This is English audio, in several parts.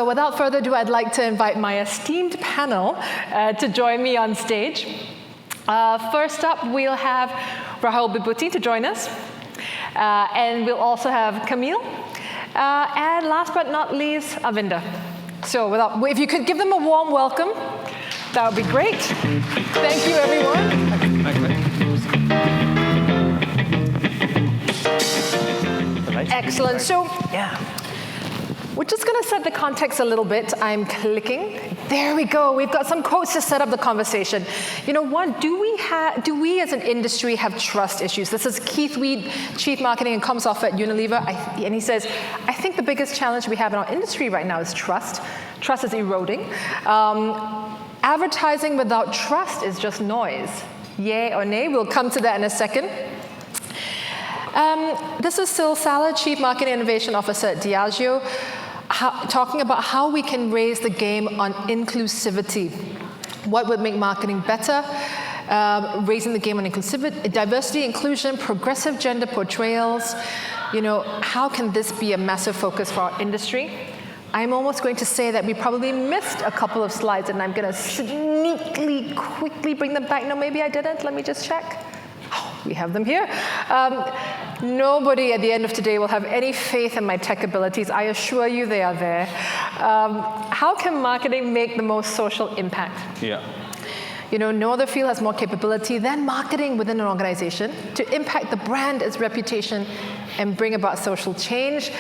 So without further ado, I'd like to invite my esteemed panel to join me on stage. First up, we'll have Rahul Bibhuti to join us. And we'll also have Kameel. And last but not least, Arvinder. So if you could give them a warm welcome, that would be great. Thank you, everyone. Excellent. So, we're just going to set the context a little bit. I'm clicking. There we go. We've got some quotes to set up the conversation. You know, one, do we as an industry have trust issues? This is Keith Weed, Chief Marketing and Comms Officer at Unilever, and he says, I think the biggest challenge we have in our industry right now is trust. Trust is eroding. Advertising without trust is just noise. Yay or nay? We'll come to that in a second. This is Sil Salah, Chief Marketing and Innovation Officer at Diageo, talking about how we can raise the game on inclusivity. What would make marketing better? Raising the game on inclusivity, diversity, inclusion, progressive gender portrayals. You know, how can this be a massive focus for our industry? I'm almost going to say that we probably missed a couple of slides, and I'm going to sneakily, quickly bring them back. No, maybe I didn't. Let me just check. Oh, we have them here. Nobody at the end of today will have any faith in my tech abilities. I assure you they are there. How can marketing make the most social impact? Yeah. You know, no other field has more capability than marketing within an organization to impact the brand, its reputation, and bring about social change.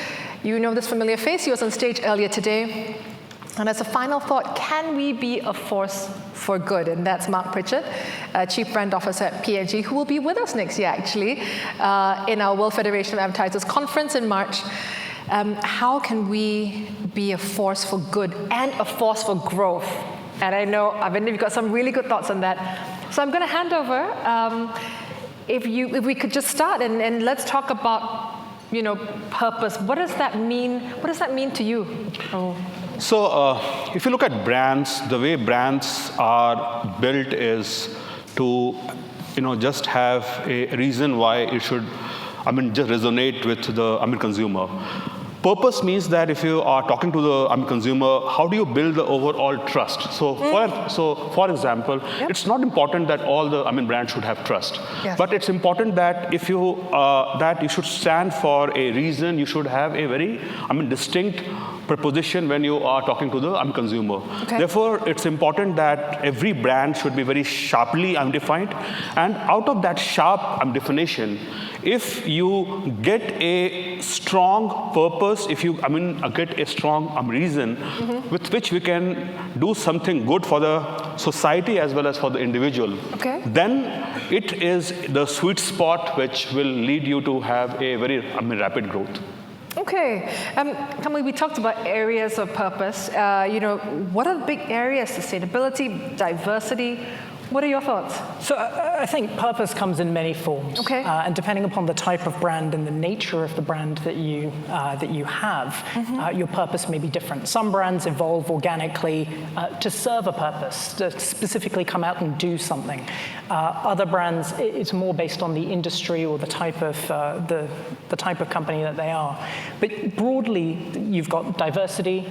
You know this familiar face. He was on stage earlier today. And as a final thought, can we be a force for good? And that's Mark Pritchard, Chief Brand Officer at P&G, who will be with us next year, actually, in our World Federation of Advertisers Conference in March. How can we be a force for good and a force for growth? And I know, Arvinder, you've got some really good thoughts on that. So I'm going to hand over. If we could just start, and let's talk about, you know, purpose. What does that mean? What does that mean to you? Oh. So if you look at brands, the way brands are built is to, you know, just have a reason why it should, just resonate with the, consumer. Purpose means that if you are talking to the consumer, how do you build the overall trust? So, for example, it's not important that all the brands should have trust, but it's important that if you that you should stand for a reason. You should have a very distinct proposition when you are talking to the consumer. Therefore, it's important that every brand should be very sharply defined, and out of that sharp definition, if you get a strong purpose, if you get a strong reason with which we can do something good for the society as well as for the individual, then it is the sweet spot which will lead you to have a very rapid growth. Okay, Kameel, we talked about areas of purpose. You know, what are the big areas? Sustainability, diversity. What are your thoughts? So I think purpose comes in many forms, and depending upon the type of brand and the nature of the brand that you have, your purpose may be different. Some brands evolve organically to serve a purpose, to specifically come out and do something. Other brands, it's more based on the industry or the type of type of company that they are. But broadly, you've got diversity,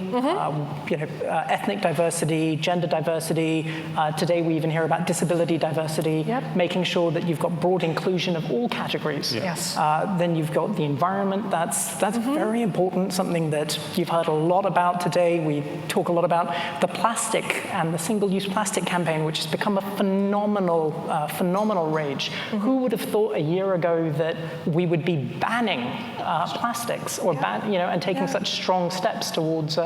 ethnic diversity, gender diversity. Today we even hear about disability diversity, making sure that you've got broad inclusion of all categories. Then you've got the environment. That's very important, something that you've heard a lot about today. We talk a lot about the plastic and the single-use plastic campaign, which has become a phenomenal rage. Who would have thought a year ago that we would be banning plastics or and taking such strong steps towards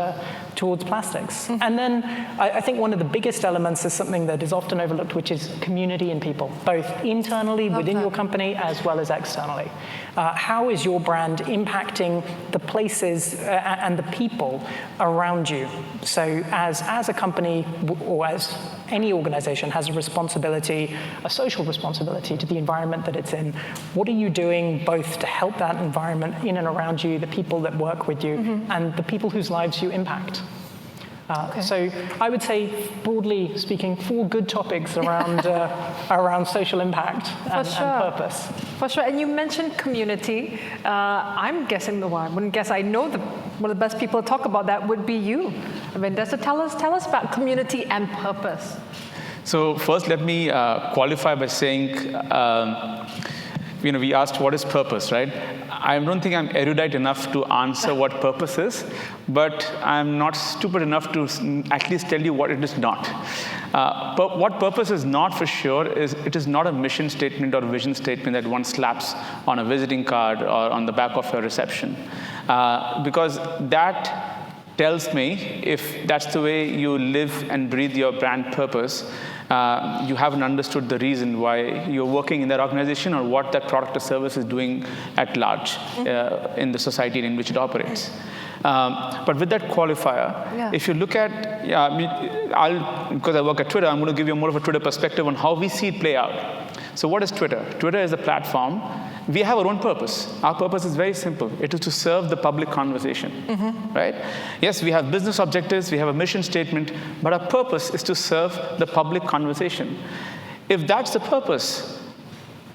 plastics? And then I think one of the biggest elements is something that is often overlooked, which is community and people, both internally within your company as well as externally. How is your brand impacting the places and the people around you? So as a company or as any organization has a responsibility, a social responsibility to the environment that it's in, what are you doing both to help that environment in and around you, the people that work with you, and the people whose lives you impact? So I would say, broadly speaking, 4 good topics around around social impact and purpose. For sure. And you mentioned community. I'm guessing, well, I wouldn't guess, I know one of the best people to talk about that would be you. Arvinder, so tell us about community and purpose. So first, let me qualify by saying, we asked what is purpose, right? I don't think I'm erudite enough to answer what purpose is, but I'm not stupid enough to at least tell you what it is not. But what purpose is not for sure is it is not a mission statement or a vision statement that one slaps on a visiting card or on the back of your reception. Because that tells me if that's the way you live and breathe your brand purpose, you haven't understood the reason why you're working in that organization or what that product or service is doing at large in the society in which it operates. But with that qualifier, if you look at, because I work at Twitter, I'm going to give you more of a Twitter perspective on how we see it play out. So what is Twitter? Twitter is a platform. We have our own purpose. Our purpose is very simple. It is to serve the public conversation, right? Yes, we have business objectives, we have a mission statement, but our purpose is to serve the public conversation. If that's the purpose,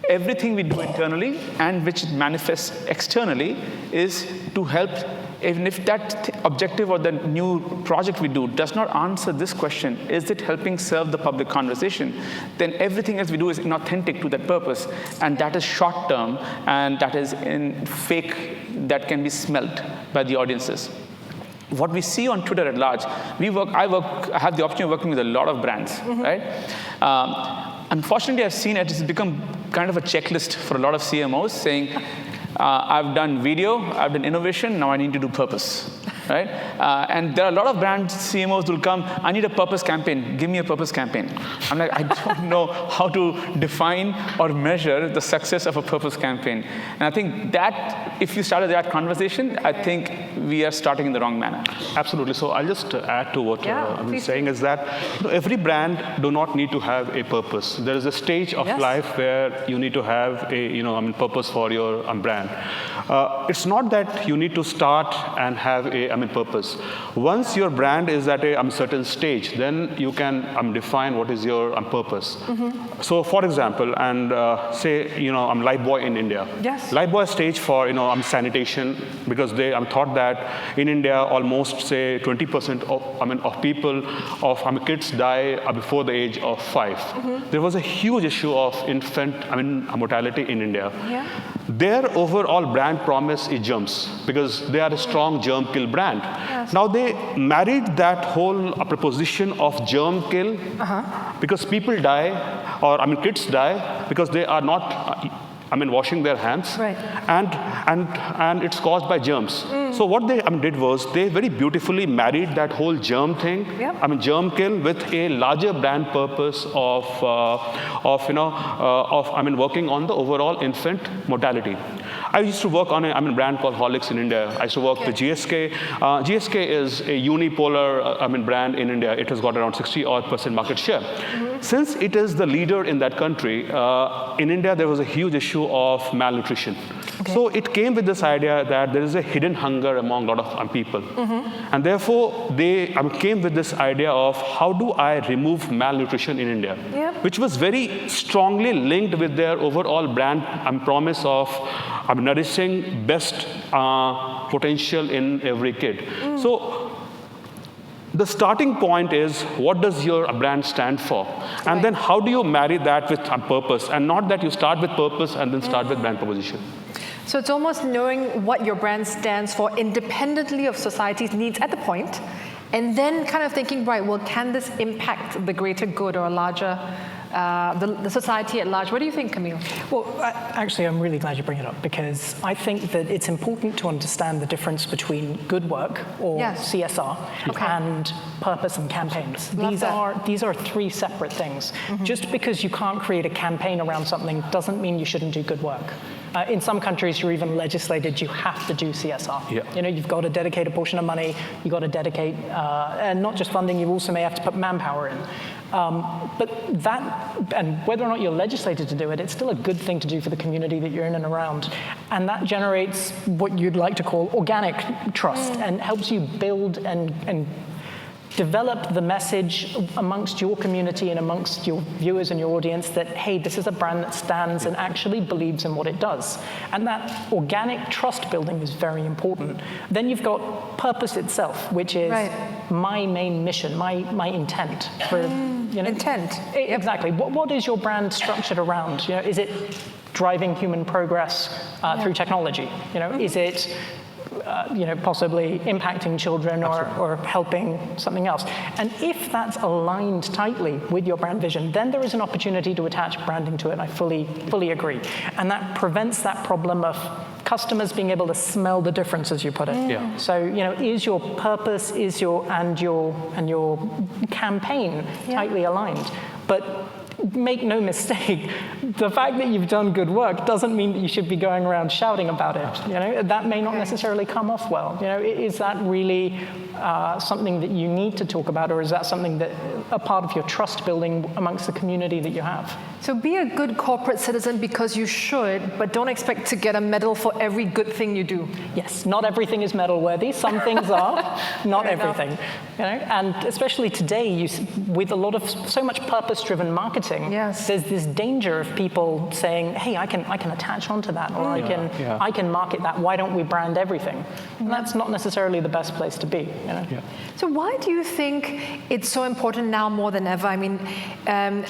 everything we do internally and which manifests externally is to help. Even if that objective or the new project we do does not answer this question, is it helping serve the public conversation, then everything else we do is inauthentic to that purpose, and that is short-term, and that is in fake, that can be smelt by the audiences. What we see on Twitter at large, I have the opportunity of working with a lot of brands, right? Unfortunately, I've seen it has become kind of a checklist for a lot of CMOs saying, I've done video, I've done innovation, now I need to do purpose, right? And there are a lot of brand CMOs who will come, I need a purpose campaign, give me a purpose campaign. I'm like, I don't know how to define or measure the success of a purpose campaign. And I think that, if you started that conversation, I think we are starting in the wrong manner. Absolutely. So I'll just add to what I'm saying is that every brand do not need to have a purpose. There is a stage of life where you need to have a purpose for your brand. It's not that you need to start and have a purpose. Once your brand is at a certain stage, then you can define what is your purpose. So, for example, and say I'm Lifebuoy in India. Yes. Lifebuoy stage for sanitation, because they thought that in India almost say 20% of people of kids die before the age of 5. There was a huge issue of infant mortality in India. Their overall brand promise is germs, because they are a strong germ kill brand. Now they married that whole proposition of germ kill because people die, or kids die because they are not washing their hands, and it's caused by germs. So what they did was they very beautifully married that whole germ thing, germ kill, with a larger brand purpose of working on the overall infant mortality. I used to work on a brand called Horlicks in India. I used to work with GSK. GSK is a unipolar brand in India. It has got around 60% market share. Since it is the leader in that country, in India there was a huge issue of malnutrition. So it came with this idea that there is a hidden hunger among a lot of people. And therefore, they came with this idea of how do I remove malnutrition in India, which was very strongly linked with their overall brand promise of nourishing best potential in every kid. So the starting point is, what does your brand stand for? And then how do you marry that with purpose? And not that you start with purpose and then start with brand proposition. So it's almost knowing what your brand stands for independently of society's needs at the point, and then kind of thinking, right, well, can this impact the greater good or a larger, the society at large? What do you think, Kameel? Well, actually, I'm really glad you bring it up, because I think that it's important to understand the difference between good work, or CSR, and purpose and campaigns. These are 3 separate things. Just because you can't create a campaign around something doesn't mean you shouldn't do good work. In some countries, you're even legislated, you have to do CSR. You've got to dedicate a portion of money, you've got to dedicate, and not just funding, you also may have to put manpower in. But that, and whether or not you're legislated to do it, it's still a good thing to do for the community that you're in and around. And that generates what you'd like to call organic trust, and helps you build and develop the message amongst your community and amongst your viewers and your audience that, hey, this is a brand that stands and actually believes in what it does. And that organic trust building is very important. Then you've got purpose itself, which is my main mission, my intent. For, intent. Exactly. What is your brand structured around? Is it driving human progress through technology? Is it possibly impacting children or helping something else? And if that's aligned tightly with your brand vision, then there is an opportunity to attach branding to it. I fully agree. And that prevents that problem of customers being able to smell the difference, as you put it. Yeah. So, is your purpose, and your campaign tightly aligned? But make no mistake, the fact that you've done good work doesn't mean that you should be going around shouting about it. That may not necessarily come off well. Is that really something that you need to talk about, or is that something that a part of your trust building amongst the community that you have? So be a good corporate citizen because you should, but don't expect to get a medal for every good thing you do. Yes, not everything is medal worthy. Some things are, not everything. And especially today, with a lot of so much purpose-driven marketing, there's this danger of people saying, "Hey, I can attach onto that, or I can market that. Why don't we brand everything?" And that's not necessarily the best place to be. So why do you think it's so important now more than ever? I mean,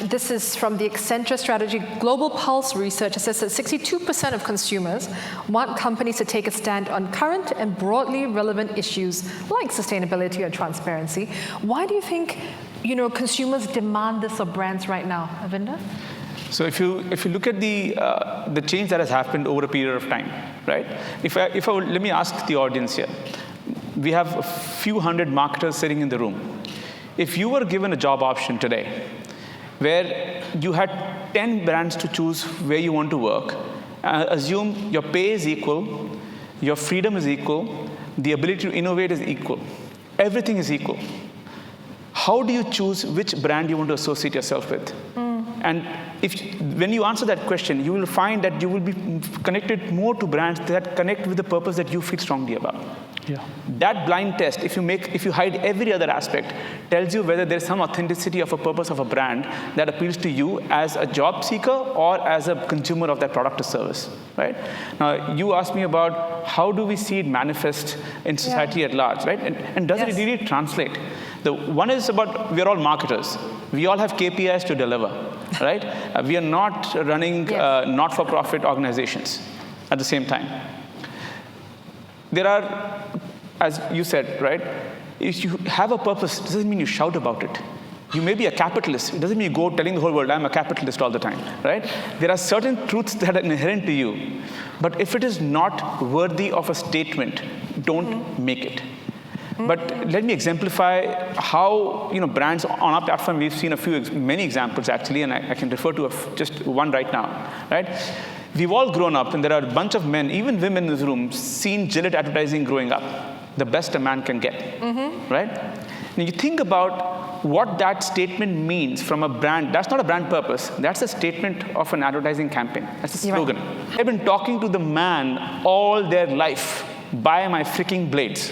this is from the Accenture Strategy Global Pulse research. It says that 62% of consumers want companies to take a stand on current and broadly relevant issues like sustainability or transparency. Why do you think, consumers demand this of brands right now, Arvinder? So if you look at the change that has happened over a period of time, right? Let me ask the audience here. We have a few hundred marketers sitting in the room. If you were given a job option today, where you had 10 brands to choose where you want to work, assume your pay is equal, your freedom is equal, the ability to innovate is equal, everything is equal. How do you choose which brand you want to associate yourself with? And when you answer that question, you will find that you will be connected more to brands that connect with the purpose that you feel strongly about. Yeah. That blind test, if you hide every other aspect, tells you whether there's some authenticity of a purpose of a brand that appeals to you as a job seeker or as a consumer of that product or service, right? Now, you asked me about how do we see it manifest in society at large, right? And does it really translate? The one is about, we're all marketers. We all have KPIs to deliver, right? We are not running not-for-profit organizations at the same time. There are, as you said, right? If you have a purpose, it doesn't mean you shout about it. You may be a capitalist. It doesn't mean you go telling the whole world, I'm a capitalist all the time, right? There are certain truths that are inherent to you. But if it is not worthy of a statement, don't make it. But let me exemplify how brands on our platform. We've seen many examples actually, and I can refer to just one right now. Right? We've all grown up, and there are a bunch of men, even women in this room, seen Gillette advertising growing up. The best a man can get. Right? Now you think about what that statement means from a brand. That's not a brand purpose. That's a statement of an advertising campaign. That's a slogan. Right. They've been talking to the man all their life. Buy my freaking blades,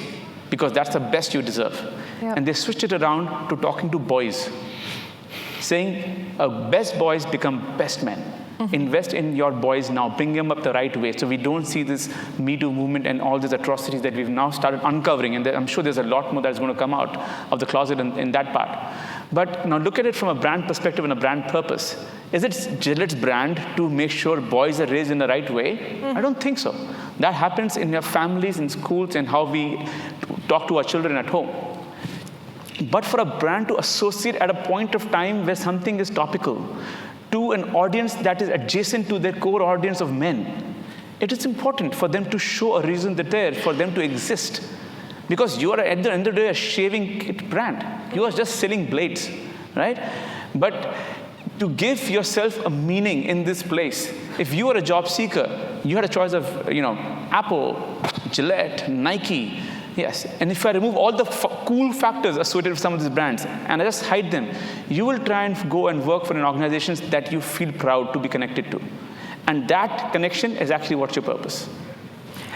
because that's the best you deserve. Yep. And they switched it around to talking to boys, saying, best boys become best men. Invest in your boys now, bring them up the right way, so we don't see this Me Too movement and all these atrocities that we've now started uncovering. And I'm sure there's a lot more that's going to come out of the closet in that part. But now look at it from a brand perspective and a brand purpose. Is it Gillette's brand to make sure boys are raised in the right way? I don't think so. That happens in your families, in schools, and how we talk to our children at home. But for a brand to associate at a point of time where something is topical to an audience that is adjacent to their core audience of men, it is important for them to show a reason that they're there, for them to exist. Because you are, at the end of the day, a shaving kit brand. You are just selling blades, right? But to give yourself a meaning in this place, if you are a job seeker, you had a choice of, Apple, Gillette, Nike, yes. And if I remove all the cool factors associated with some of these brands and I just hide them, you will try and go and work for an organization that you feel proud to be connected to. And that connection is actually what's your purpose.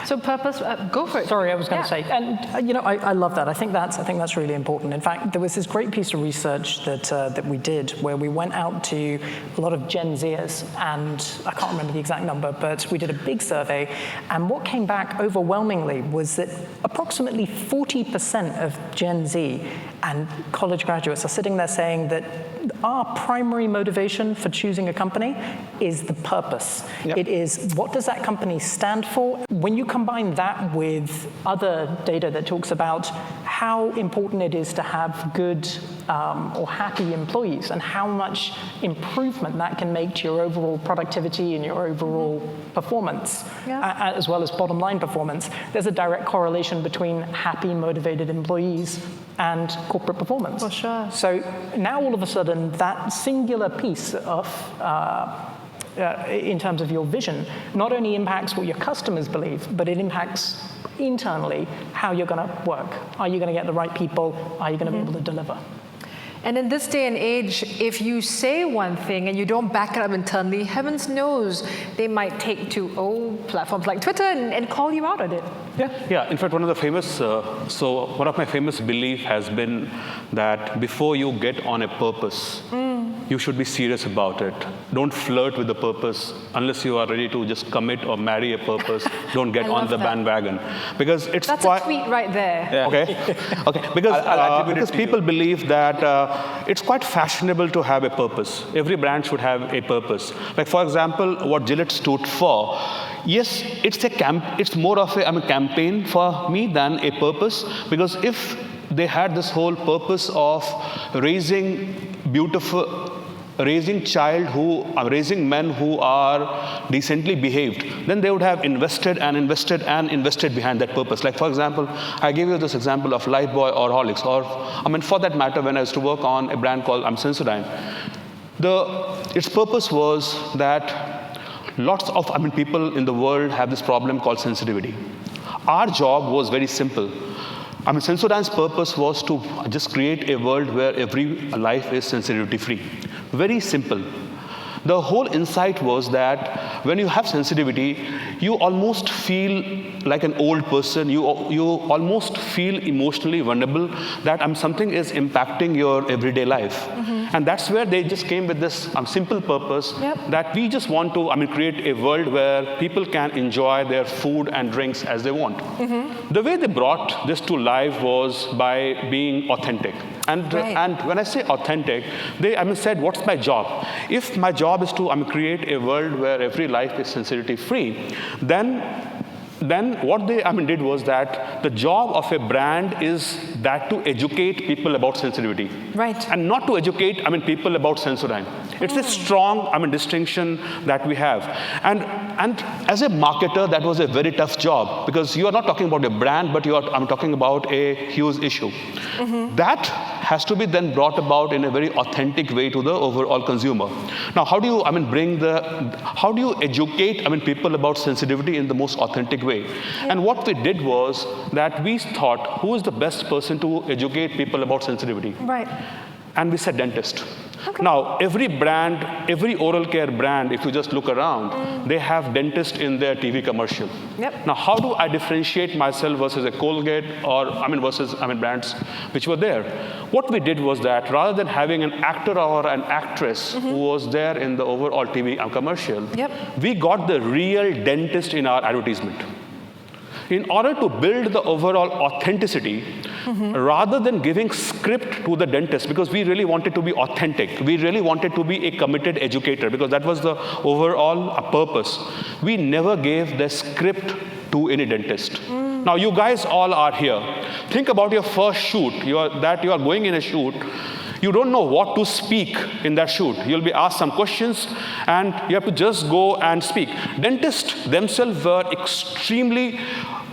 So purpose, go for it. Sorry, I was going to say, and I love that. I think that's really important. In fact, there was this great piece of research that we did where we went out to a lot of Gen Zers, and I can't remember the exact number, but we did a big survey, and what came back overwhelmingly was that approximately 40% of Gen Z and college graduates are sitting there saying that our primary motivation for choosing a company is the purpose. Yep. It is, what does that company stand for? When you combine that with other data that talks about how important it is to have good or happy employees and how much improvement that can make to your overall productivity and your overall performance, as well as bottom line performance, there's a direct correlation between happy, motivated employees and corporate performance. For sure. So now all of a sudden, that singular piece of in terms of your vision, not only impacts what your customers believe, but it impacts internally how you're going to work. Are you going to get the right people? Are you going to be able to deliver? And in this day and age, if you say one thing and you don't back it up internally, heavens knows they might take to platforms like Twitter and call you out on it. Yeah. In fact, one of my famous belief has been that before you get on a purpose, you should be serious about it. Don't flirt with the purpose unless you are ready to just commit or marry a purpose. Don't get on the bandwagon, because it's That's a tweet right there. Yeah. Okay. Because people believe that it's quite fashionable to have a purpose. Every brand should have a purpose. Like, for example, what Gillette stood for. Yes, it's more of a campaign for me than a purpose, because if they had this whole purpose of raising men who are decently behaved, then they would have invested behind that purpose. Like, for example, I gave you this example of Lifebuoy or Horlicks, or for that matter, when I used to work on a brand called Sensodyne. Its purpose was that lots of people in the world have this problem called sensitivity. Our job was very simple. Sensodyne's purpose was to just create a world where every life is sensitivity-free. Very simple. The whole insight was that when you have sensitivity, you almost feel like an old person. You almost feel emotionally vulnerable, that something is impacting your everyday life. And that's where they just came with this simple purpose, that we just want to create a world where people can enjoy their food and drinks as they want. The way they brought this to life was by being authentic. And when I say authentic, they said, what's my job? If my job is to create a world where every life is sensitivity-free, then what they did was that the job of a brand is that to educate people about sensitivity. Right. And not to educate people about Sensodyne. It's a strong distinction that we have. And as a marketer, that was a very tough job, because you are not talking about a brand, but you are talking about a huge issue. That has to be then brought about in a very authentic way to the overall consumer. Now, how do you how do you educate people about sensitivity in the most authentic way? And what we did was that we thought, who is the best person to educate people about sensitivity? Right. And we said dentist. Okay. Now, every brand, every oral care brand, if you just look around, they have dentist in their TV commercial. Yep. Now, how do I differentiate myself versus a Colgate or versus brands which were there? What we did was that rather than having an actor or an actress who was there in the overall TV commercial, we got the real dentist in our advertisement. In order to build the overall authenticity, rather than giving script to the dentist, because we really wanted to be authentic, we really wanted to be a committed educator, because that was the overall purpose. We never gave the script to any dentist. Now, you guys all are here. Think about your first shoot. You are going in a shoot. You don't know what to speak in that shoot. You'll be asked some questions, and you have to just go and speak. Dentists themselves were extremely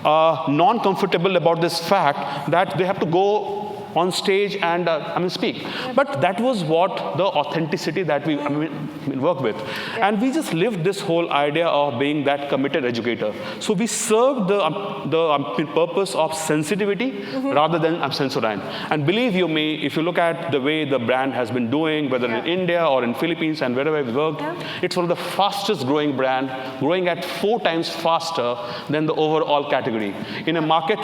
non-comfortable about this fact that they have to go on stage and speak. But that was what the authenticity that we work with. And we just lived this whole idea of being that committed educator. So we served the purpose of sensitivity rather than sensodyne. And believe you me, if you look at the way the brand has been doing, whether in India or in Philippines and wherever we worked, it's one of the fastest growing brand, growing at 4 times faster than the overall category. In a market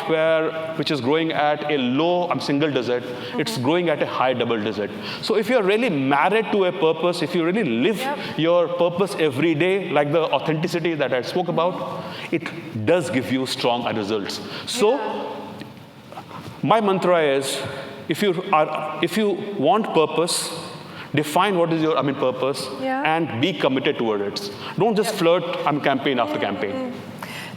which is growing at a low single digit, it's growing at a high double digit. So if you're really married to a purpose, if you really live your purpose every day, like the authenticity that I spoke about, it does give you strong results. So my mantra is, if you want purpose, define what is your purpose and be committed toward it. Don't just flirt campaign after campaign.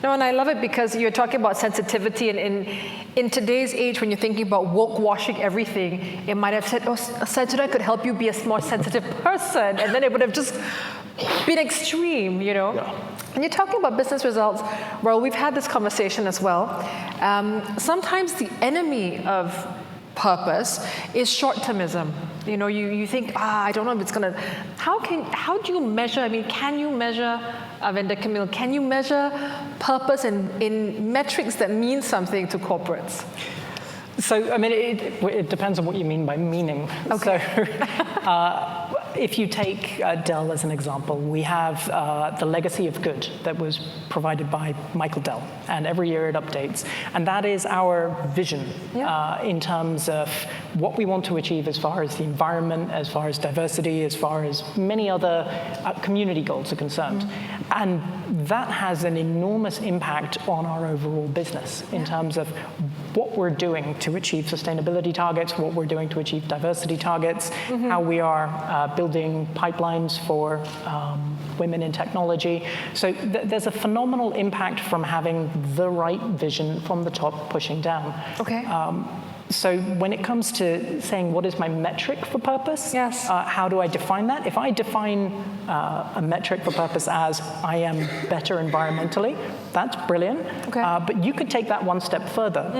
No, and I love it because you're talking about sensitivity, and in today's age, when you're thinking about woke washing everything, it might have said, oh, Sensodyne could help you be a more sensitive person, and then it would have just been extreme, you know? Yeah. And you're talking about business results. Well, we've had this conversation as well. Sometimes the enemy of purpose is short-termism. You know, you think, I don't know if it's going to... How do you measure, can you measure, Arvinder, Kameel, can you measure purpose in metrics that mean something to corporates? So, it depends on what you mean by meaning. Okay. So, if you take Dell as an example, we have the legacy of good that was provided by Michael Dell, and every year it updates. And that is our vision in terms of what we want to achieve as far as the environment, as far as diversity, as far as many other community goals are concerned. And that has an enormous impact on our overall business in terms of what we're doing to achieve sustainability targets, what we're doing to achieve diversity targets, how we are building pipelines for women in technology. So there's a phenomenal impact from having the right vision from the top pushing down. Okay. So when it comes to saying what is my metric for purpose, how do I define that? If I define a metric for purpose as I am better environmentally, that's brilliant. Okay. But you could take that one step further.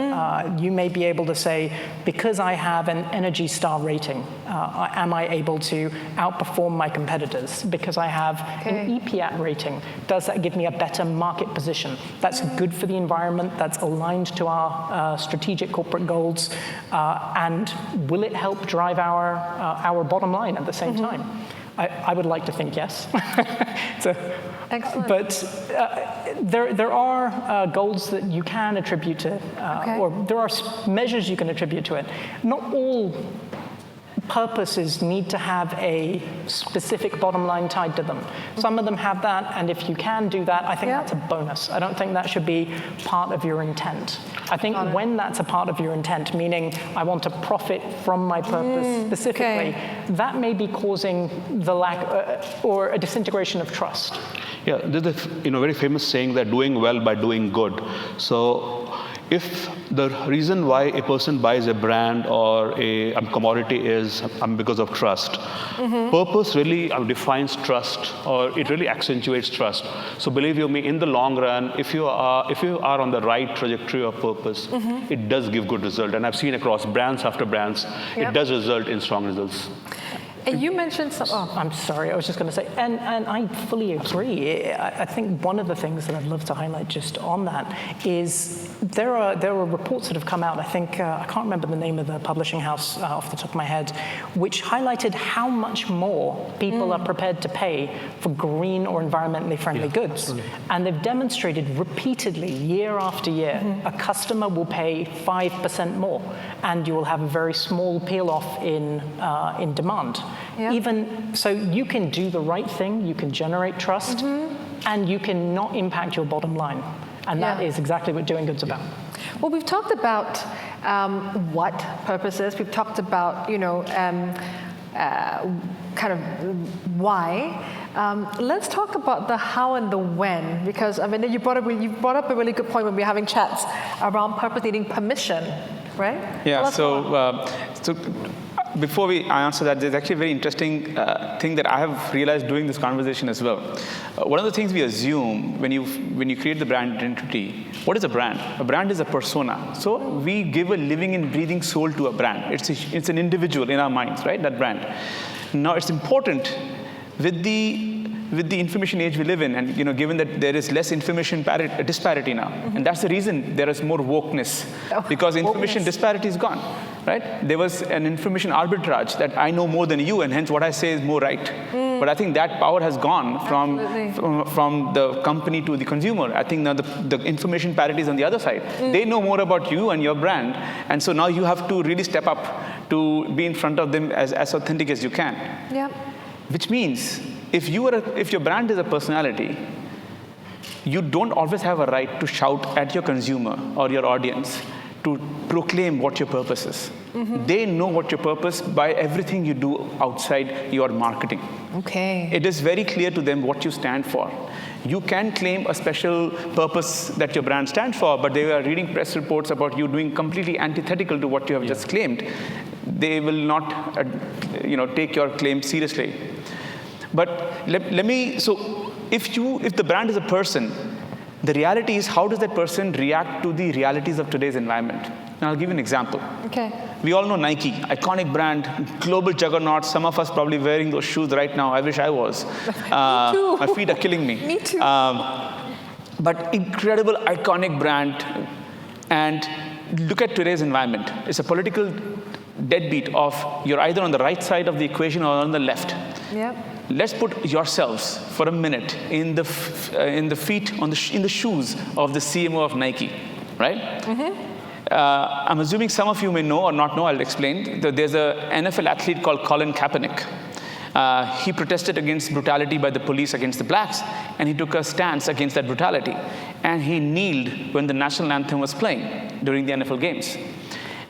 You may be able to say, because I have an Energy Star rating, am I able to outperform my competitors? Because I have an EPAT rating, does that give me a better market position? That's good for the environment, that's aligned to our strategic corporate goals, and will it help drive our bottom line at the same time? I would like to think yes. Excellent. But there are goals that you can attribute to, or there are measures you can attribute to it. Not all purposes need to have a specific bottom line tied to them. Some of them have that, and if you can do that, I think that's a bonus. I don't think that should be part of your intent. I think when that's a part of your intent, meaning I want to profit from my purpose specifically, that may be causing the lack or a disintegration of trust. Yeah, there's a very famous saying that doing well by doing good. So if the reason why a person buys a brand or a commodity is because of trust, purpose really defines trust, or it really accentuates trust. So believe you me, in the long run, if you are on the right trajectory of purpose, it does give good result. And I've seen across brands after brands, it does result in strong results. And you mentioned some... Oh, I'm sorry, I was just going to say, and I fully agree. I think one of the things that I'd love to highlight just on that is there are reports that have come out, I think, I can't remember the name of the publishing house off the top of my head, which highlighted how much more people are prepared to pay for green or environmentally friendly goods. Absolutely. And they've demonstrated repeatedly, year after year, a customer will pay 5% more, and you will have a very small peel-off in demand. Yeah. Even so, you can do the right thing, you can generate trust, and you can not impact your bottom line. And that is exactly what doing good's about. Well, we've talked about what purpose is. We've talked about, kind of why. Let's talk about the how and the when, because you brought up a really good point when we were having chats around purpose needing permission, right? Yeah. So before I answer that, there's actually a very interesting thing that I have realized doing this conversation as well. One of the things we assume when you create the brand identity, what is a brand? A brand is a persona. So we give a living and breathing soul to a brand. It's an individual in our minds, right? That brand. Now it's important with the information age we live in, and given that there is less information disparity now, and that's the reason there is more wokeness, because information disparity is gone, right? There was an information arbitrage that I know more than you, and hence what I say is more right. But I think that power has gone from the company to the consumer. I think now the information parity is on the other side. They know more about you and your brand, and so now you have to really step up to be in front of them as authentic as you can. Yeah. Which means, if your brand is a personality, you don't always have a right to shout at your consumer or your audience to proclaim what your purpose is. They know what your purpose by everything you do outside your marketing. Okay. It is very clear to them what you stand for. You can claim a special purpose that your brand stands for, but they are reading press reports about you doing completely antithetical to what you have just claimed. They will not, take your claim seriously. But so if the brand is a person, the reality is, how does that person react to the realities of today's environment? And I'll give you an example. Okay. We all know Nike, iconic brand, global juggernaut. Some of us probably wearing those shoes right now. I wish I was. Me too. My feet are killing me. Me too. But incredible, iconic brand. And look at today's environment. It's a political deadbeat of you're either on the right side of the equation or on the left. Yep. Let's put yourselves for a minute in the shoes of the CMO of Nike, right? I'm assuming some of you may know or not know. I'll explain. There's an NFL athlete called Colin Kaepernick. He protested against brutality by the police against the blacks, and he took a stance against that brutality. And he kneeled when the national anthem was playing during the NFL games,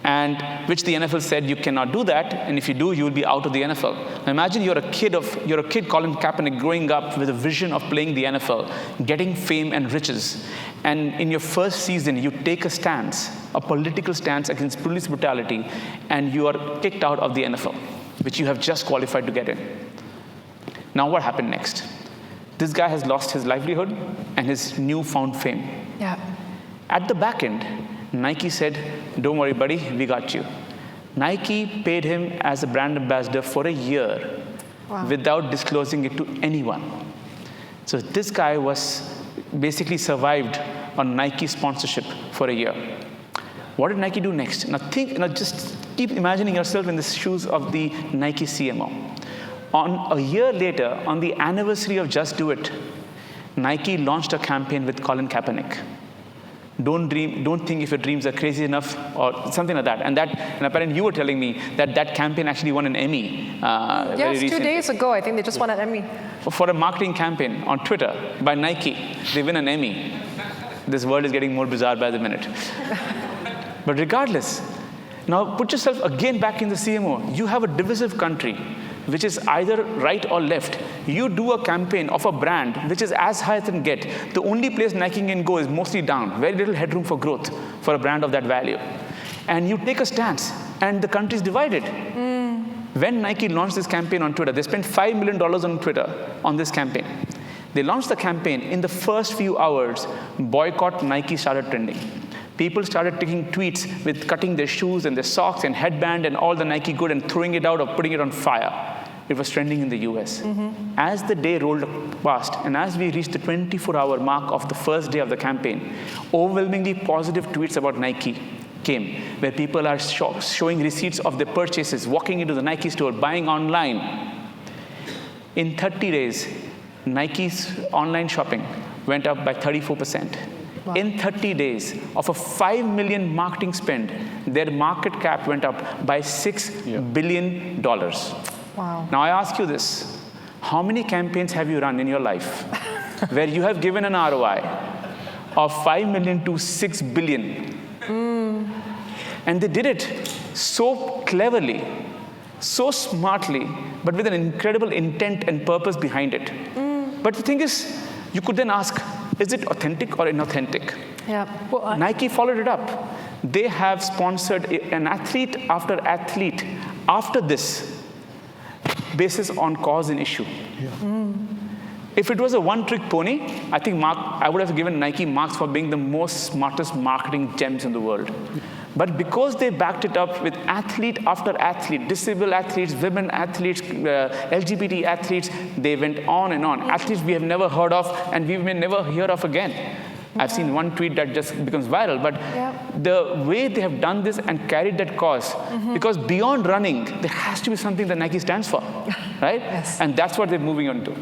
and which the NFL said you cannot do that, and if you do, you will be out of the NFL. Now imagine you're a kid, Colin Kaepernick, growing up with a vision of playing the NFL, getting fame and riches, and in your first season, you take a stance, a political stance against police brutality, and you are kicked out of the NFL, which you have just qualified to get in. Now what happened next? This guy has lost his livelihood and his newfound fame. Yeah. At the back end, Nike said, don't worry, buddy, we got you. Nike paid him as a brand ambassador for a year without disclosing it to anyone. So this guy was basically survived on Nike sponsorship for a year. What did Nike do next? Now just keep imagining yourself in the shoes of the Nike CMO. On a year later, on the anniversary of Just Do It, Nike launched a campaign with Colin Kaepernick. Don't think if your dreams are crazy enough, or something like that. And apparently you were telling me that campaign actually won an Emmy. Yes, 2 days ago, I think they just won an Emmy. For a marketing campaign on Twitter by Nike, they win an Emmy. This world is getting more bizarre by the minute. But regardless, now put yourself again back in the CMO. You have a divisive country, which is either right or left. You do a campaign of a brand which is as high as it can get. The only place Nike can go is mostly down. Very little headroom for growth for a brand of that value. And you take a stance, and the country is divided. When Nike launched this campaign on Twitter, they spent $5 million on Twitter on this campaign. They launched the campaign. In the first few hours, boycott Nike started trending. People started taking tweets with cutting their shoes and their socks and headband and all the Nike good and throwing it out or putting it on fire. It was trending in the US. As the day rolled past, and as we reached the 24-hour mark of the first day of the campaign, overwhelmingly positive tweets about Nike came, where people are showing receipts of their purchases, walking into the Nike store, buying online. In 30 days, Nike's online shopping went up by 34%. Wow. In 30 days of a $5 million marketing spend, their market cap went up by $6 billion. Wow. Now I ask you this, how many campaigns have you run in your life where you have given an ROI of 5 million to 6 billion? And they did it so cleverly, so smartly, but with an incredible intent and purpose behind it. But the thing is, you could then ask, is it authentic or inauthentic? Yeah. Well, Nike followed it up. They have sponsored an athlete after athlete after this, basis on cause and issue. If it was a one-trick pony, I think I would have given Nike marks for being the most smartest marketing gems in the world. But because they backed it up with athlete after athlete, disabled athletes, women athletes, LGBT athletes, they went on and on. Athletes we have never heard of and we may never hear of again. I've seen one tweet that just becomes viral, but the way they have done this and carried that cause, because beyond running, there has to be something that Nike stands for, right? Yes. And that's what they're moving on to.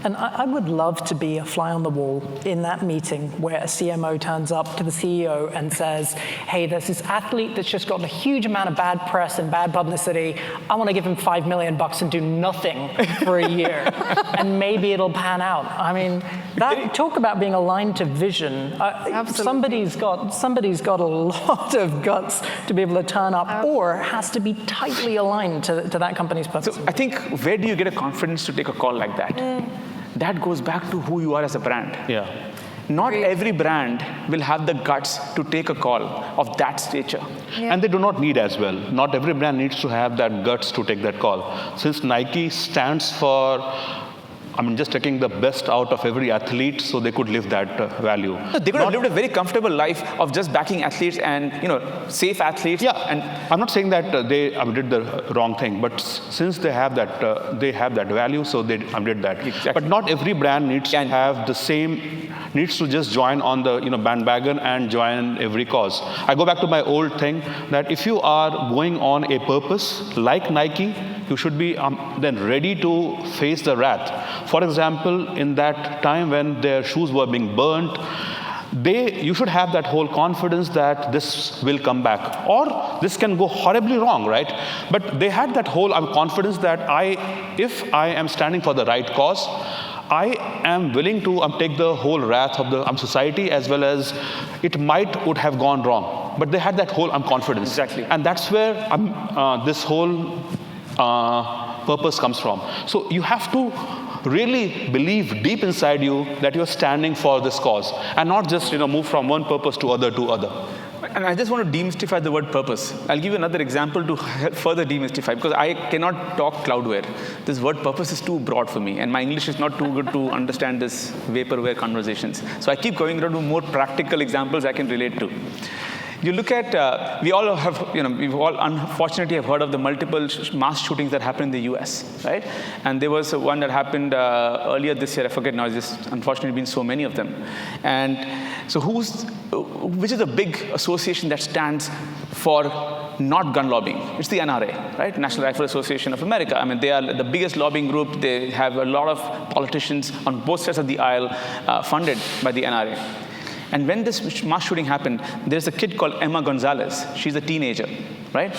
And I would love to be a fly on the wall in that meeting where a CMO turns up to the CEO and says, hey, there's this athlete that's just gotten a huge amount of bad press and bad publicity. I want to give him $5 million and do nothing for a year. And maybe it'll pan out. I mean, talk about being aligned to vision. Somebody's got a lot of guts to be able to turn up or has to be tightly aligned to that company's purpose. So I think, where do you get a confidence to take a call like that? That goes back to who you are as a brand. Yeah. Not every brand will have the guts to take a call of that stature. And they do not need as well. Not every brand needs to have that guts to take that call. Since Nike stands for, just taking the best out of every athlete so they could live that value. They could have lived a very comfortable life of just backing athletes and, safe athletes. Yeah, and I'm not saying that they did the wrong thing, but since they have that value, so they did that. Exactly. But not every brand needs to have the same, needs to just join on the bandwagon and join every cause. I go back to my old thing that if you are going on a purpose like Nike, you should be then ready to face the wrath. For example, in that time when their shoes were being burnt, you should have that whole confidence that this will come back. Or this can go horribly wrong, right? But they had that whole confidence that if I am standing for the right cause, I am willing to take the whole wrath of the society, as well as it would have gone wrong. But they had that whole confidence. Exactly. And that's where this whole purpose comes from. So you have to really believe deep inside you that you're standing for this cause and not just move from one purpose to other. And I just want to demystify the word purpose. I'll give you another example to help further demystify, because I cannot talk cloudware. This word purpose is too broad for me, and my English is not too good to understand this vaporware conversations. So I keep going around to more practical examples I can relate to. You look at, we've all unfortunately have heard of the multiple mass shootings that happened in the US, right? And there was one that happened earlier this year, I forget now, there's just unfortunately been so many of them. And so which is a big association that stands for not gun lobbying? It's the NRA, right? National Rifle Association of America. They are the biggest lobbying group. They have a lot of politicians on both sides of the aisle funded by the NRA. And when this mass shooting happened, there's a kid called Emma Gonzalez. She's a teenager, right?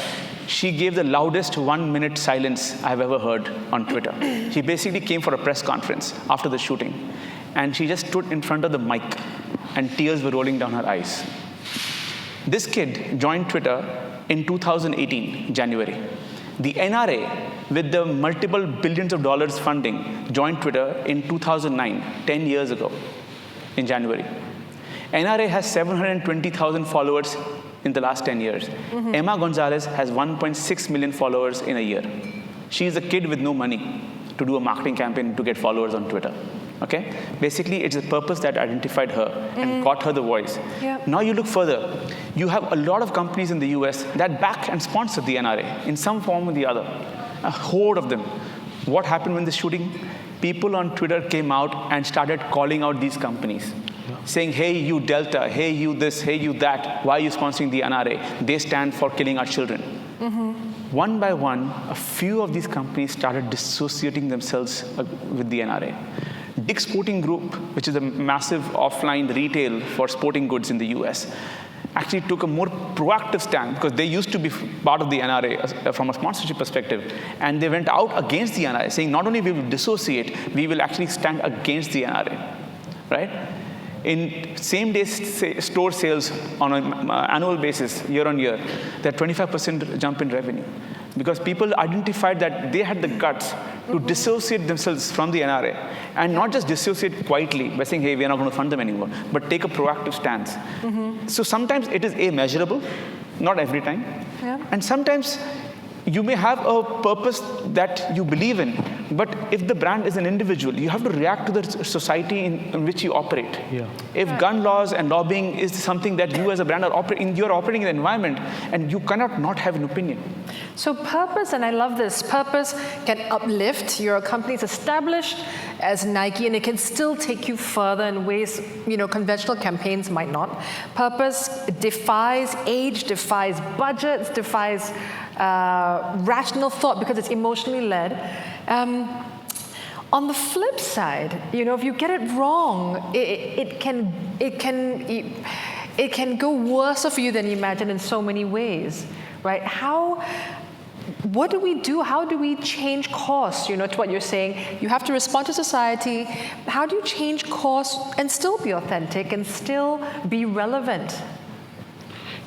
She gave the loudest 1-minute silence I've ever heard on Twitter. She basically came for a press conference after the shooting, and she just stood in front of the mic, and tears were rolling down her eyes. This kid joined Twitter in 2018, January. The NRA, with the multiple billions of dollars funding, joined Twitter in 2009, 10 years ago, in January. NRA has 720,000 followers in the last 10 years. Emma Gonzalez has 1.6 million followers in a year. She's a kid with no money to do a marketing campaign to get followers on Twitter. Okay? Basically, it's a purpose that identified her and got her the voice. Yep. Now you look further. You have a lot of companies in the US that back and sponsor the NRA in some form or the other. A horde of them. What happened when the shooting? People on Twitter came out and started calling out these companies. Saying, hey, you Delta, hey, you this, hey, you that. Why are you sponsoring the NRA? They stand for killing our children. One by one, a few of these companies started dissociating themselves with the NRA. Dick's Sporting Group, which is a massive offline retail for sporting goods in the US, actually took a more proactive stand, because they used to be part of the NRA from a sponsorship perspective. And they went out against the NRA, saying not only we will dissociate, we will actually stand against the NRA, right? In same-day store sales on an annual basis, year on year, they had 25% jump in revenue. Because people identified that they had the guts to dissociate themselves from the NRA, and not just dissociate quietly by saying, hey, we're not going to fund them anymore, but take a proactive stance. So sometimes it is measurable, not every time. Yeah. And sometimes you may have a purpose that you believe in, but if the brand is an individual, you have to react to the society in which you operate. Yeah. If gun laws and lobbying is something that you as a brand are operating, you're operating in the environment, and you cannot not have an opinion. So purpose, and I love this, purpose can uplift. Your company's established as Nike, and it can still take you further in ways, conventional campaigns might not. Purpose defies age, defies budgets, defies rational thought because it's emotionally led. On the flip side, if you get it wrong, it can go worse for you than you imagine in so many ways, right? What do we do? How do we change course? To what you're saying, you have to respond to society. How do you change course and still be authentic and still be relevant?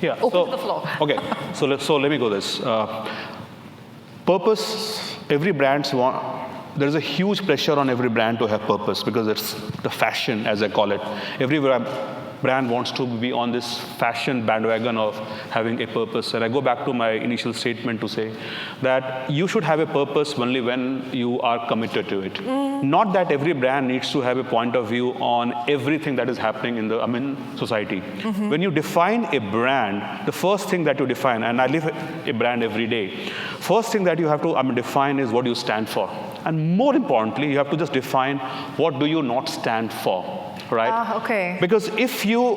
Yeah. Open to the floor. Okay. So let me go this. Purpose. Every brand's there's a huge pressure on every brand to have purpose because it's the fashion, as I call it. Every brand wants to be on this fashion bandwagon of having a purpose. And I go back to my initial statement to say that you should have a purpose only when you are committed to it. Not that every brand needs to have a point of view on everything that is happening in society. When you define a brand, the first thing that you define, and I live a brand every day, first thing that you have to define is what you stand for. And more importantly, you have to just define what do you not stand for, right? Okay. Because if you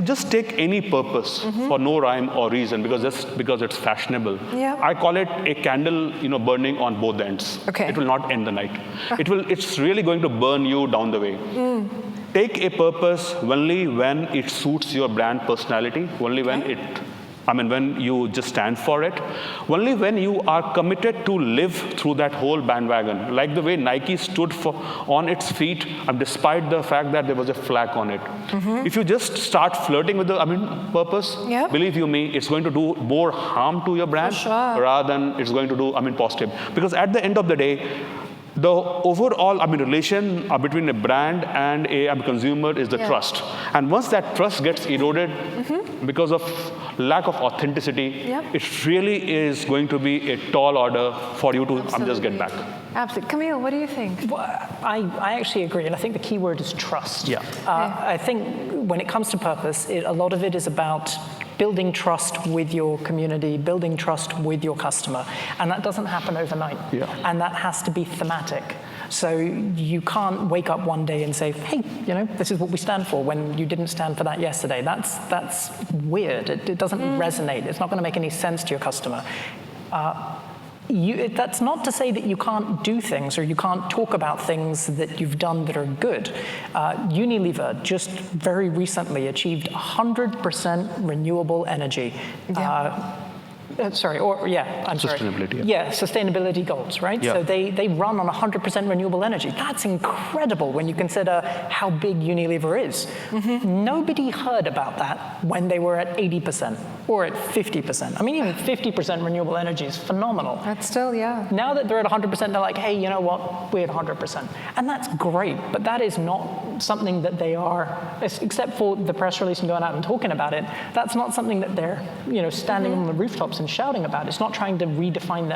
just take any purpose for no rhyme or reason, because it's fashionable, I call it a candle, burning on both ends. Okay. It will not end the night. It's really going to burn you down the way. Take a purpose only when it suits your brand personality, only when when you just stand for it, only when you are committed to live through that whole bandwagon, like the way Nike stood on its feet, despite the fact that there was a flag on it. If you just start flirting with the purpose, believe you me, it's going to do more harm to your brand rather than it's going to do positive. Because at the end of the day, the overall relation between a brand and a consumer is the trust. And once that trust gets eroded because of lack of authenticity, it really is going to be a tall order for you to just get back. Absolutely. Kameel, what do you think? Well, I actually agree, and I think the key word is trust. Yeah. I think when it comes to purpose, a lot of it is about building trust with your community, building trust with your customer. And that doesn't happen overnight. Yeah. And that has to be thematic. So you can't wake up one day and say, hey, this is what we stand for, when you didn't stand for that yesterday. That's weird. It doesn't resonate. It's not going to make any sense to your customer. That's not to say that you can't do things or you can't talk about things that you've done that are good. Unilever just very recently achieved 100% renewable energy. Sustainability. Sustainability goals, right? Yeah. So they run on 100% renewable energy. That's incredible when you consider how big Unilever is. Nobody heard about that when they were at 80% or at 50%. Even 50% renewable energy is phenomenal. That's still, Now that they're at 100%, they're like, hey, you know what? We're at 100%. And that's great, but that is not something that they are, except for the press release and going out and talking about it, that's not something that they're, standing on the rooftops and shouting about. It's not trying to redefine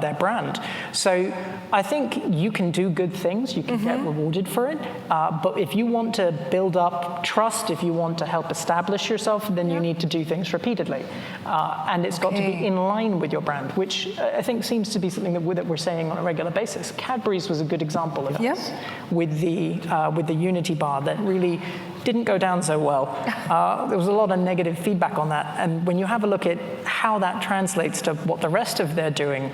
their brand. So I think you can do good things, you can get rewarded for it, but if you want to build up trust, if you want to help establish yourself, then you need to do things repeatedly. And it's got to be in line with your brand, which I think seems to be something that we're saying on a regular basis. Cadbury's was a good example of this, with the Unity bar that really didn't go down so well. There was a lot of negative feedback on that. And when you have a look at how that translates to what the rest of they're doing,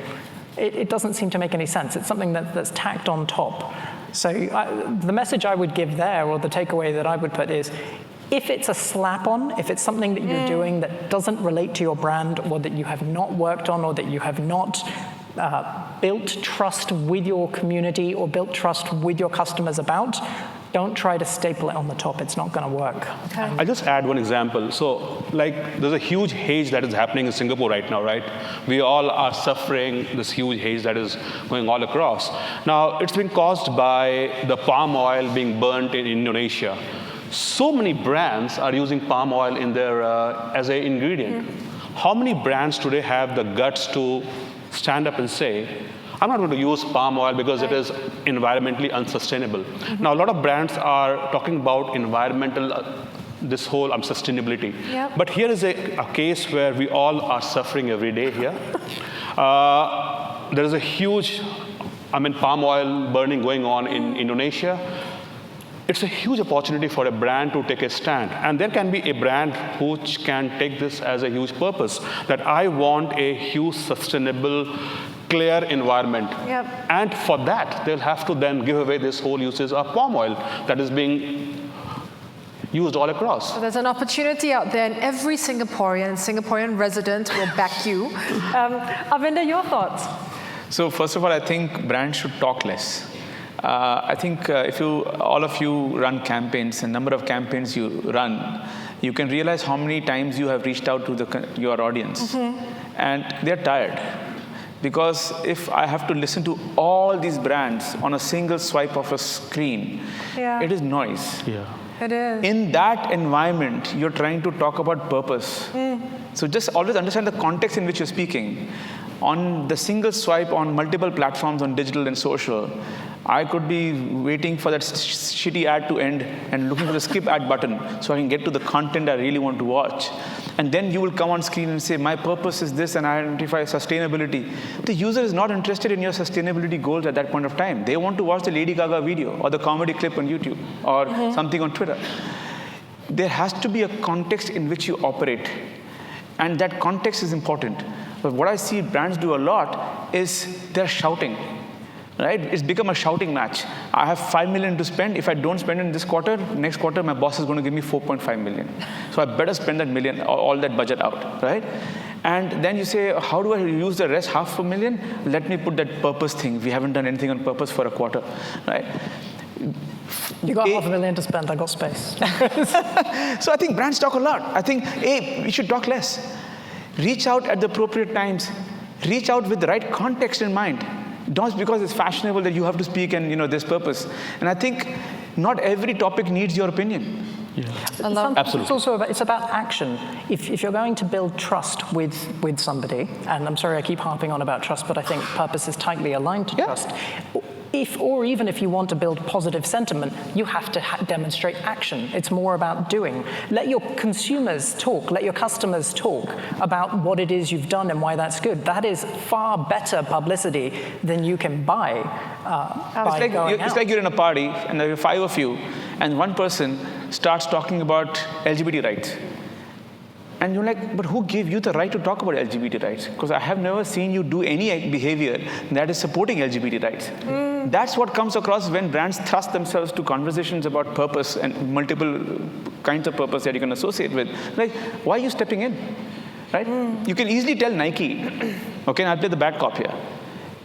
it doesn't seem to make any sense. It's something that's tacked on top. So the message I would give there, or the takeaway that I would put is, if it's a slap-on, if it's something that you're doing that doesn't relate to your brand, or that you have not worked on, or that you have not built trust with your community or built trust with your customers about, don't try to staple it on the top. It's not going to work. Okay. I'll just add one example. So, there's a huge haze that is happening in Singapore right now, right? We all are suffering this huge haze that is going all across. Now, it's been caused by the palm oil being burnt in Indonesia. So many brands are using palm oil in their as an ingredient. How many brands today have the guts to stand up and say, I'm not going to use palm oil because it is environmentally unsustainable. Now, a lot of brands are talking about environmental, this whole sustainability. Yep. But here is a case where we all are suffering every day here. There is a huge, palm oil burning going on in Indonesia. It's a huge opportunity for a brand to take a stand. And there can be a brand which can take this as a huge purpose, that I want a huge, sustainable, clear environment. Yep. And for that, they'll have to then give away this whole usage of palm oil that is being used all across. So there's an opportunity out there, and every Singaporean resident will back you. Arvinder, your thoughts? So first of all, I think brands should talk less. I think if all of you run campaigns, and number of campaigns you run, you can realize how many times you have reached out to your audience, and they're tired. Because if I have to listen to all these brands on a single swipe of a screen, it is noise. Yeah. It is. In that environment, you're trying to talk about purpose. So just always understand the context in which you're speaking. On the single swipe on multiple platforms on digital and social, I could be waiting for that shitty ad to end and looking for the skip ad button so I can get to the content I really want to watch. And then you will come on screen and say, my purpose is this, and I identify sustainability. The user is not interested in your sustainability goals at that point of time. They want to watch the Lady Gaga video or the comedy clip on YouTube or something on Twitter. There has to be a context in which you operate. And that context is important. But what I see brands do a lot is they're shouting. Right? It's become a shouting match. I have 5 million to spend. If I don't spend in this quarter, next quarter my boss is going to give me 4.5 million. So I better spend that million, all that budget out, right? And then you say, how do I use the rest, $500,000? Let me put that purpose thing. We haven't done anything on purpose for a quarter, right? You got $500,000 to spend, I got space. So I think brands talk a lot. I think, we should talk less. Reach out at the appropriate times. Reach out with the right context in mind. Not because it's fashionable that you have to speak and this purpose. And I think not every topic needs your opinion. Yeah. Absolutely. It's also about action. If you're going to build trust with somebody, and I'm sorry I keep harping on about trust, but I think purpose is tightly aligned to trust. Even if you want to build positive sentiment, you have to demonstrate action. It's more about doing. Let your consumers talk, let your customers talk about what it is you've done and why that's good. That is far better publicity than you can buy by going out. It's like you're in a party, and there are 5 of you, and one person starts talking about LGBT rights. And you're like, but who gave you the right to talk about LGBT rights? Because I have never seen you do any behavior that is supporting LGBT rights. That's what comes across when brands thrust themselves to conversations about purpose and multiple kinds of purpose that you can associate with. Like, why are you stepping in? Right? You can easily tell Nike, okay, I'll play the bad cop here.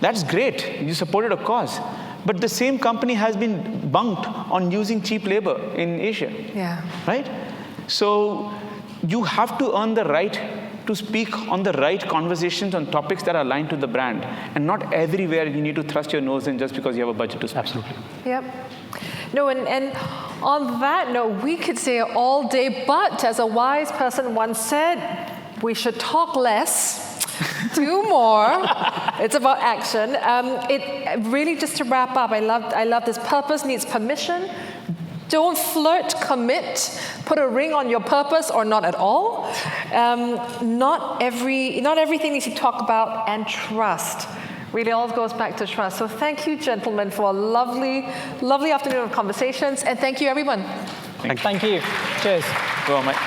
That's great. You supported a cause. But the same company has been bunked on using cheap labor in Asia. Yeah. Right? So you have to earn the right to speak on the right conversations on topics that are aligned to the brand. And not everywhere you need to thrust your nose in just because you have a budget to spend. Absolutely. Yep. No, and on that note, we could say it all day, but as a wise person once said, we should talk less, do more. It's about action. It really, just to wrap up, I love this. Purpose needs permission. Don't flirt, commit, put a ring on your purpose or not at all. Not everything needs to talk about, and trust. Really all goes back to trust. So thank you, gentlemen, for a lovely, lovely afternoon of conversations, and thank you, everyone. Thank you. Cheers. Well, Mike.